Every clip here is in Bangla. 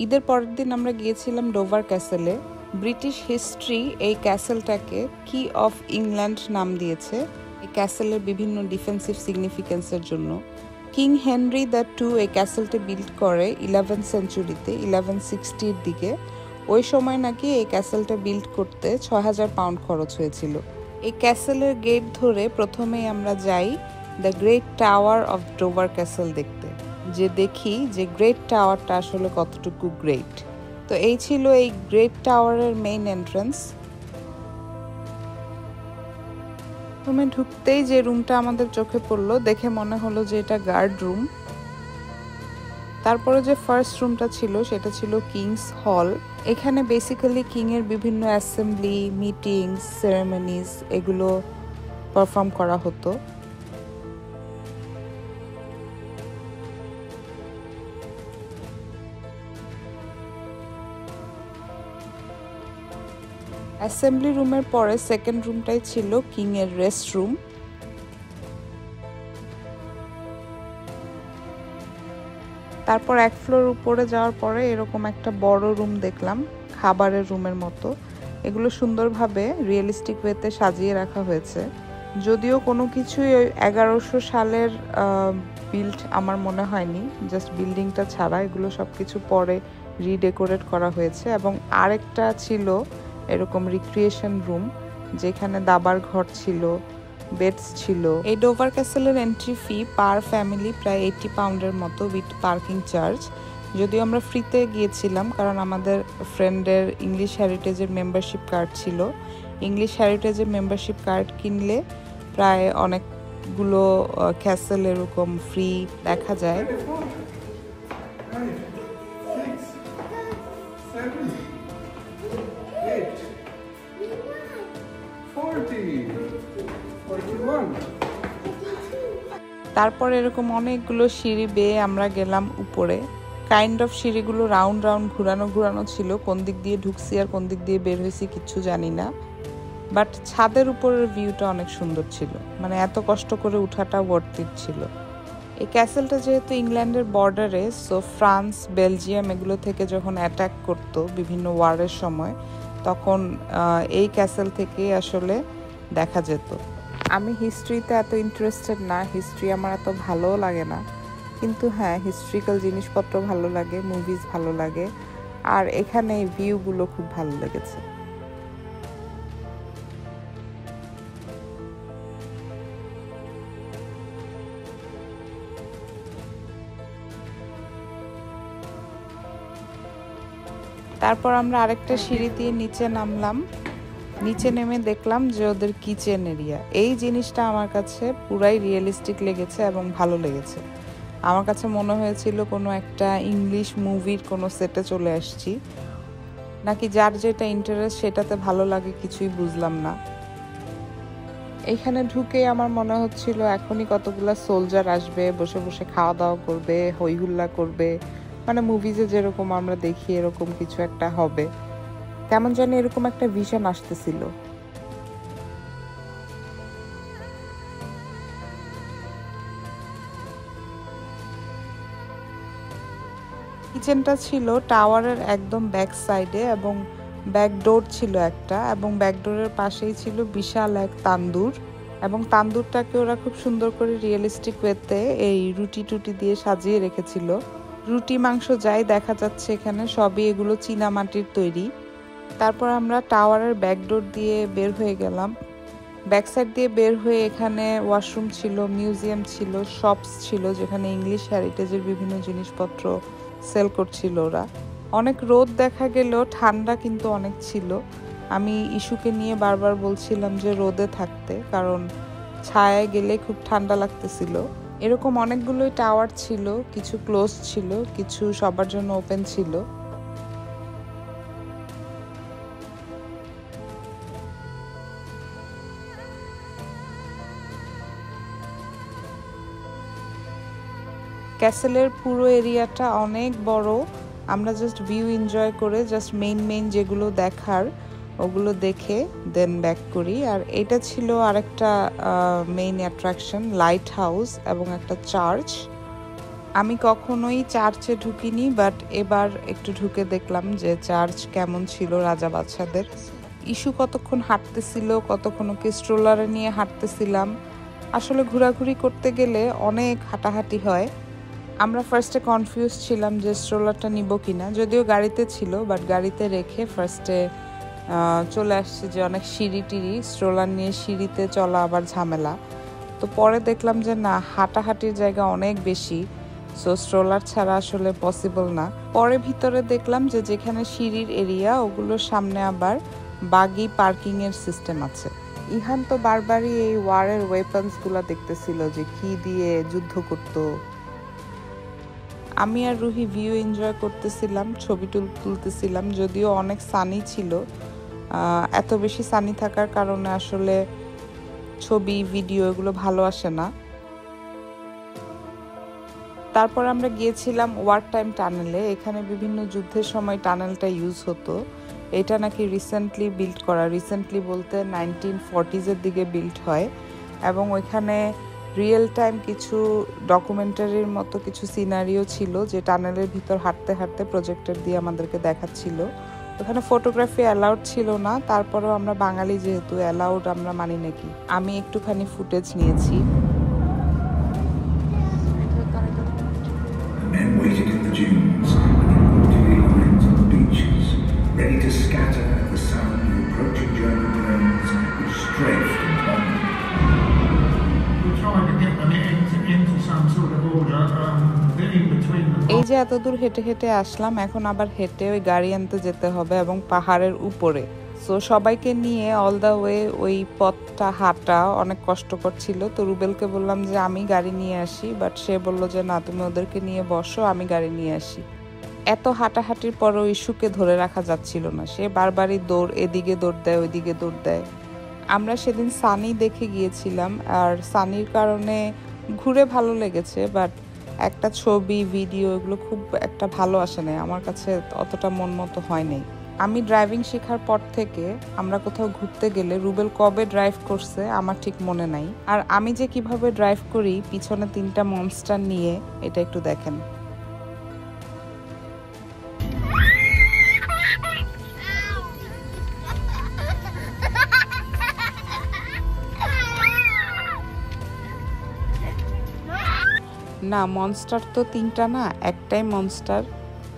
ঈদের পরের দিন আমরা গিয়েছিলাম ডোভার ক্যাসেলে। ব্রিটিশ হিস্ট্রি এই ক্যাসেলটাকে কি অফ ইংল্যান্ড নাম দিয়েছে এই ক্যাসেলের বিভিন্ন ডিফেন্সিভ সিগনিফিকেন্সের জন্য। কিং হেনরি দ্য এই ক্যাসেলটা বিল্ড করে 11th সেঞ্চুরিতে, 1160-র দিকে। ওই সময় নাকি এই ক্যাসেলটা বিল্ড করতে 6000 পাউন্ড খরচ হয়েছিল। এই ক্যাসেলের গেট ধরে প্রথমেই আমরা যাই the great tower of Dover castle দেখতে, যে দেখি যে গ্রেট টাওয়ারটা আসলে কতটুকু গ্রেট। তো এই ছিল এই গ্রেট টাওয়ারের মেইন এন্ট্রান্স। রুমে ঢুকতেই যে রুমটা আমাদের চোখে পড়লো, দেখে মনে হলো যে এটা গার্ড রুম। তারপরে যে ফার্স্ট রুমটা ছিল সেটা ছিল কিংস হল। এখানে বেসিক্যালি কিংয়ের বিভিন্ন অ্যাসেম্বলি, মিটিংস, সেরেমনিজ এগুলো পারফর্ম করা হতো। অ্যাসেম্বলি রুমের পরে সেকেন্ড রুমটাই ছিল কিংয়ের রেস্ট রুম। তারপর এক ফ্লোর উপরে যাওয়ার পরে এরকম একটা বড় রুম দেখলাম, খাবারের রুমের মতো। এগুলো সুন্দরভাবে রিয়েলিস্টিক ওয়েতে সাজিয়ে রাখা হয়েছে। যদিও কোনো কিছুই 1100 সালের বিল্ড আমার মনে হয়নি, জাস্ট বিল্ডিংটা ছাড়া এগুলো সব কিছু পরে রিডেকোরেট করা হয়েছে। এবং আরেকটা ছিল এরকম রিক্রিয়েশন রুম, যেখানে দাবার ঘর ছিল, বেডস ছিল। এই ডোভার ক্যাসেলের এন্ট্রি ফি পার ফ্যামিলি প্রায় 80 পাউন্ডের মতো উইথ পার্কিং চার্জ। যদিও আমরা ফ্রিতে গিয়েছিলাম, কারণ আমাদের ফ্রেন্ডের ইংলিশ হেরিটেজের মেম্বারশিপ কার্ড ছিল। ইংলিশ হেরিটেজের মেম্বারশিপ কার্ড কিনলে প্রায় অনেকগুলো ক্যাসেল এরকম ফ্রি দেখা যায়। তারপর এরকম অনেকগুলো সিঁড়ি বেয়ে আমরা গেলাম উপরে। কাইন্ড অফ সিঁড়িগুলো রাউন্ড রাউন্ড ঘুরানো ছিল। কোন দিক দিয়ে ঢুকছি আর কোন দিক দিয়ে বের হয়েছি কিচ্ছু জানি না। বাট ছাদের উপরের ভিউটা অনেক সুন্দর ছিল, মানে এত কষ্ট করে উঠাটা ওয়ার্থ ইট ছিল। এই ক্যাসেলটা যেহেতু ইংল্যান্ডের বর্ডারে, সো ফ্রান্স, বেলজিয়াম এগুলো থেকে যখন অ্যাটাক করতো বিভিন্ন ওয়ারের সময়, তখন এই ক্যাসেল থেকে আসলে দেখা যেত। আমি হিস্ট্রিতে এত ইন্টারেস্টেড না, হিস্ট্রি আমার এত ভালোও লাগে না, কিন্তু হ্যাঁ হিস্ট্রিক্যাল জিনিসপত্র ভালো লাগে, মুভিজ ভালো লাগে, আর এখানে এই ভিউগুলো খুব ভালো লেগেছে। তারপর আমরা আরেকটা সিঁড়ি দিয়ে নিচে নামলাম। নিচে নেমে দেখলাম যে ওদের কিচেন এরিয়া। এই জিনিসটা আমার কাছে পুরাই রিয়েলিস্টিক লেগেছে এবং ভালো লেগেছে। আমার কাছে মনে হয়েছিল কোনো একটা ইংলিশ মুভির কোনো সেটে চলে আসছি, নাকি যার যেটা ইন্টারেস্ট সেটাতে ভালো লাগে কিছুই বুঝলাম না। এইখানে ঢুকে আমার মনে হচ্ছিল এখনই কতগুলা সোলজার আসবে, বসে বসে খাওয়া দাওয়া করবে, হই হুল্লা করবে, মানে মুভিজে যেরকম আমরা দেখি এরকম কিছু একটা হবে। কেমন জানি এরকম একটা ভিশন আসতেছিল। কিচেনটা ছিল টাওয়ারের একদম ব্যাক সাইডে এবং ব্যাক ডোর ছিল একটা, এবং ব্যাক ডোরের পাশেই ছিল বিশাল এক তান্দুর, এবং তান্দুরটাকে ওরা খুব সুন্দর করে রিয়েলিস্টিক ওয়েতে এই রুটি টুটি দিয়ে সাজিয়ে রেখেছিল। রুটি মাংস যাই দেখা যাচ্ছে এখানে সবই এগুলো চীনা মাটির তৈরি। তারপর আমরা টাওয়ারের ব্যাকডোর দিয়ে বের হয়ে গেলাম। ব্যাক সাইড দিয়ে বের হয়ে এখানে ওয়াশরুম ছিল, মিউজিয়াম ছিল, শপস ছিল, যেখানে ইংলিশ হেরিটেজের বিভিন্ন জিনিসপত্র সেল করছিল ওরা। অনেক রোদ দেখা গেলেও ঠান্ডা কিন্তু অনেক ছিল। আমি ইস্যুকে নিয়ে বারবার বলছিলাম যে রোদে থাকতে, কারণ ছায়ায় গেলে খুব ঠান্ডা লাগতেছিল। এরকম অনেকগুলোই টাওয়ার ছিল, কিছু ক্লোজ ছিল, কিছু সবার জন্য ওপেন ছিল। ক্যাসেলের পুরো এরিয়াটা অনেক বড়। আমরা জাস্ট ভিউ এনজয় করে জাস্ট মেইন যেগুলো দেখার ওগুলো দেখে দেন ব্যাক করি। আর এটা ছিল আরেকটা মেইন অ্যাট্রাকশন, লাইট হাউস এবং একটা চার্চ। আমি কখনোই চার্চে ঢুকিনি, বাট এবার একটু ঢুকে দেখলাম যে চার্চ কেমন ছিল রাজা বাদশাদের। ইস্যু কতক্ষণ হাঁটতেছিল, কতক্ষণ ওকে স্ট্রোলারে নিয়ে হাঁটতেছিলাম। আসলে ঘোরাঘুরি করতে গেলে অনেক হাঁটাহাঁটি হয়। আমরা ফার্স্টে কনফিউজ ছিলাম যে স্ট্রোলারটা নিব কিনা, যদিও গাড়িতে ছিল, বাট গাড়িতে রেখে ফার্স্টে চলে আসছে যে অনেক সিঁড়ি টিড়ি, স্ট্রোলার নিয়ে সিঁড়িতে চলা আবার ঝামেলা। তো পরে দেখলাম যে না, হাঁটাহাঁটির জায়গা অনেক বেশি, সো স্ট্রোলার ছাড়া আসলে পসিবল না। পরে ভিতরে দেখলাম যে যেখানে সিঁড়ির এরিয়া, ওগুলোর সামনে আবার বাগি পার্কিংয়ের সিস্টেম আছে। ইহান তো বারবারই এই ওয়ারের ওয়েপন্সগুলো দেখতেছিল যে কি দিয়ে যুদ্ধ করতো। আমি আর রুহি ভিউ এনজয় করতেছিলাম, ছবি তুলতেছিলাম, যদিও অনেক সানি ছিল। এত বেশি সানি থাকার কারণে আসলে ছবি ভিডিও এগুলো ভালো আসে না। তারপর আমরা গিয়েছিলাম ওয়ার টাইম টানেলে। এখানে বিভিন্ন যুদ্ধের সময় টানেলটা ইউজ হতো। এটা নাকি রিসেন্টলি বিল্ড করা, রিসেন্টলি বলতে 1940s দিকে বিল্ড হয়, এবং ওইখানে রিয়েল টাইম কিছু ডকুমেন্টারির মতো কিছু সিনারিও ছিল যে টানেলের ভিতর হাঁটতে হাঁটতে প্রজেক্টর দিয়ে আমাদেরকে দেখাচ্ছিল। ওখানে ফটোগ্রাফি অ্যালাউড ছিল না, তারপরেও আমরা বাঙালি যেহেতু অ্যালাউড আমরা মানি নাকি। আমি একটুখানি ফুটেজ নিয়েছি। Men waited in the dunes and in orderly lines on the beaches, ready to scatter at the sound of approaching German planes which strafed and bombed. We tried to get them into some sort of order, in between them. এই যে এত দূর হেঁটে হেঁটে আসলাম, এখন আবার হেঁটে ওই গাড়ি আনতে যেতে হবে এবং পাহাড়ের উপরে। সো সবাইকে নিয়ে অল দ্য ওয়ে ওই পথটা হাঁটা অনেক কষ্টকর ছিল। তো রুবেলকে বললাম যে আমি গাড়ি নিয়ে আসি, বাট সে বলল যে না, তুমি ওদেরকে নিয়ে বসো, আমি গাড়ি নিয়ে আসি। এত হাঁটাহাঁটির পরও ইস্যুকে ধরে রাখা যাচ্ছিল না, সে বারবারই দৌড়, এদিকে দৌড় দেয়, ওইদিকে দৌড় দেয়। আমরা সেদিন সানি দেখে গিয়েছিলাম, আর সানির কারণে ঘুরে ভালো লেগেছে, বাট একটা ছবি ভিডিও এগুলো খুব একটা ভালো আসে নাই, আমার কাছে অতটা মন মতো হয় নাই। আমি ড্রাইভিং শেখার পর থেকে আমরা কোথাও ঘুরতে গেলে রুবেল কবে ড্রাইভ করছে আমার ঠিক মনে নাই। আর আমি যে কিভাবে ড্রাইভ করি পিছনে 3টা মনস্টার নিয়ে, এটা একটু দেখেন। না, মনস্টার তো 3টা না, একটাই মনস্টার,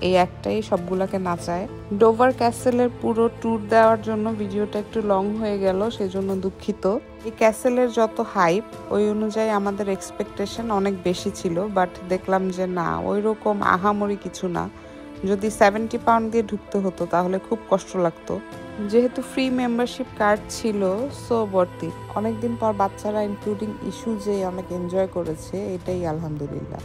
এই একটাই সবগুলাকে নাচায়। ডোভার ক্যাসেলের পুরো ট্যুর দেওয়ার জন্য ভিডিওটা একটু লং হয়ে গেল, সেজন্য দুঃখিত। এই ক্যাসেলের যত হাইপ ওই অনুযায়ী আমাদের এক্সপেকটেশন অনেক বেশি ছিল, বাট দেখলাম যে না, ওই রকম আহামরি কিছু না। যদি 70 পাউন্ড দিয়ে ঢুকতে হতো তাহলে খুব কষ্ট লাগতো। যেহেতু ফ্রি মেম্বারশিপ কার্ড ছিল, সো ভর্তি। অনেকদিন পর বাচ্চারা ইনক্লুডিং ইস্যু যে অনেক এনজয় করেছে, এটাই আলহামদুলিল্লাহ।